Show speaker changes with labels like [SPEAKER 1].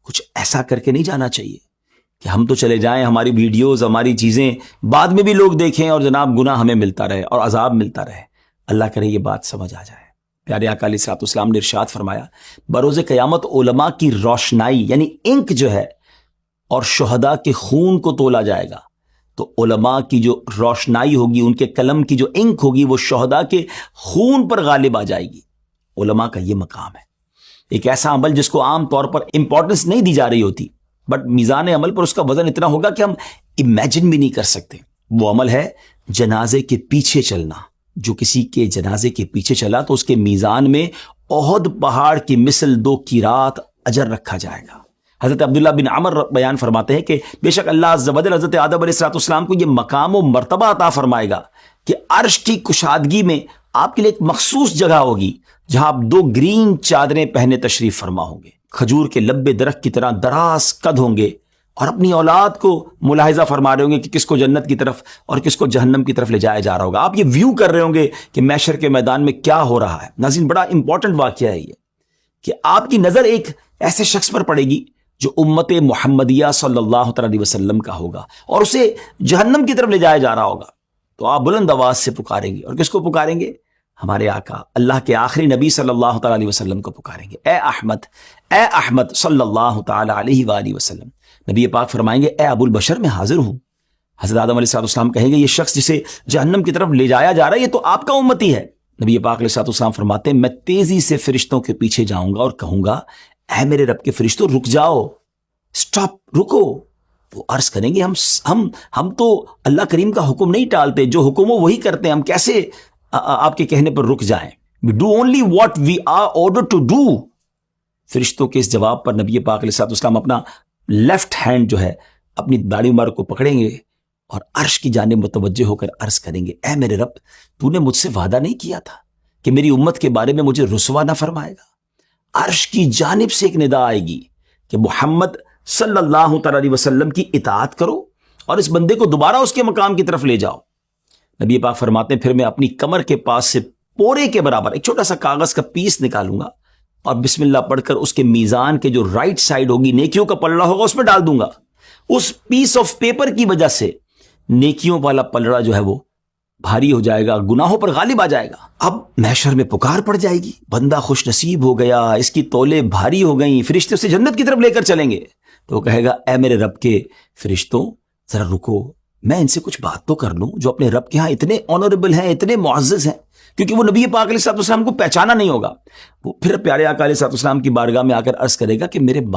[SPEAKER 1] کچھ ایسا کر کے نہیں جانا چاہیے کہ ہم تو چلے جائیں, ہماری ویڈیوز, ہماری چیزیں بعد میں بھی لوگ دیکھیں اور جناب گناہ ہمیں ملتا رہے اور عذاب ملتا رہے. اللہ کرے یہ بات سمجھ آ جائے. پیارے آقا علیہ الصلوۃ والسلام نے ارشاد فرمایا, بروز قیامت علماء کی روشنائی یعنی انک جو ہے اور شہداء کے خون کو تولا جائے گا. تو علماء کی جو روشنائی ہوگی, ان کے قلم کی جو انک ہوگی, وہ شہداء کے خون پر غالب آ جائے گی. علماء کا یہ مقام ہے, ایک ایسا عمل جس کو عام طور پر امپورٹنس نہیں دی جا رہی ہوتی, بٹ میزان عمل پر اس کا وزن اتنا ہوگا کہ ہم امیجن بھی نہیں کر سکتے. وہ عمل ہے جنازے کے پیچھے چلنا. جو کسی کے جنازے کے پیچھے چلا تو اس کے میزان میں احد پہاڑ کی مثل 2 قیرات اجر رکھا جائے گا. حضرت عبداللہ بن عمر بیان فرماتے ہیں کہ بے شک اللہ عز و جل حضرت آدم علیہ الصلوۃ والسلام کو یہ مقام و مرتبہ عطا فرمائے گا کہ عرش کی کشادگی میں آپ کے لیے ایک مخصوص جگہ ہوگی جہاں آپ 2 گرین چادریں پہنے تشریف فرما ہوں گے, کھجور کے لبے درخت کی طرح دراز قد ہوں گے, اور اپنی اولاد کو ملاحظہ فرما رہے ہوں گے کہ کس کو جنت کی طرف اور کس کو جہنم کی طرف لے جایا جا رہا ہوگا. آپ یہ ویو کر رہے ہوں گے کہ محشر کے میدان میں کیا ہو رہا ہے. ناظرین, بڑا امپورٹنٹ واقعہ ہے یہ کہ آپ کی نظر ایک ایسے شخص پر پڑے گی جو امت محمدیہ صلی اللہ علیہ وسلم کا ہوگا اور اسے جہنم کی طرف لے جایا جا رہا ہوگا. تو آپ بلند آواز سے پکاریں گے, اور کس کو پکاریں گے؟ ہمارے آقا اللہ کے آخری نبی صلی اللہ تعالیٰ علیہ وسلم کو پکاریں گے, اے احمد صلی اللہ تعالیٰ علیہ وآلہ وسلم. نبی پاک فرمائیں گے, اے ابو البشر میں حاضر ہوں. حضرت آدم علیہ السلام کہیں گے, یہ شخص جسے جہنم کی طرف لے جایا جا رہا ہے یہ تو آپ کا امتی ہے. نبی پاک علیہ السلام فرماتے ہیں, میں تیزی سے فرشتوں کے پیچھے جاؤں گا اور کہوں گا, اے میرے رب کے فرشتوں رک جاؤ, سٹاپ, رکو. وہ عرض کریں گے, ہم تو اللہ کریم کا حکم نہیں ٹالتے, جو حکم ہو وہی کرتے ہیں, ہم کیسے آپ کے کہنے پر رک جائیں. We do only what we are ordered to do. فرشتوں کے اس جواب پر نبی پاک علیہ السلام اپنا لیفٹ ہینڈ جو ہے اپنی داڑھی مبارک کو پکڑیں گے اور عرش کی جانب متوجہ ہو کر عرض کریں گے, اے میرے رب, تو نے مجھ سے وعدہ نہیں کیا تھا کہ میری امت کے بارے میں مجھے رسوا نہ فرمائے گا؟ عرش کی جانب سے ایک ندا آئے گی کہ محمد صلی اللہ تعالی علیہ وسلم کی اطاعت کرو اور اس بندے کو دوبارہ اس کے مقام کی طرف لے جاؤ. نبی پاک فرماتے ہیں, پھر میں اپنی کمر کے پاس سے پورے کے برابر ایک چھوٹا سا کاغذ کا پیس نکالوں گا اور بسم اللہ پڑھ کر اس کے میزان کے جو رائٹ سائڈ ہوگی, نیکیوں کا پلڑا ہوگا, اس میں ڈال دوں گا. اس پیس آف پیپر کی وجہ سے نیکیوں والا پلڑا جو ہے وہ بھاری ہو جائے گا, گناہوں پر غالب آ جائے گا. اب محشر میں پکار پڑ جائے گی, بندہ خوش نصیب ہو گیا, اس کی تولے بھاری ہو گئیں, فرشتے اسے جنت کی طرف لے کر چلیں گے. تو وہ کہے گا, اے میرے رب کے فرشتوں ذرا رکو, میں ان سے کچھ بات تو کر لوں, جو اپنے رب کے ہاں اتنے آنریبل ہیں, اتنے معزز ہیں, کیونکہ وہ نبی پاک علیہ الصلوۃ والسلام کو پہچانا نہیں ہوگا. وہ پھر پیارے آقا علیہ الصلوۃ والسلام کی بارگاہ میں آ کر عرض کرے گا کہ میرے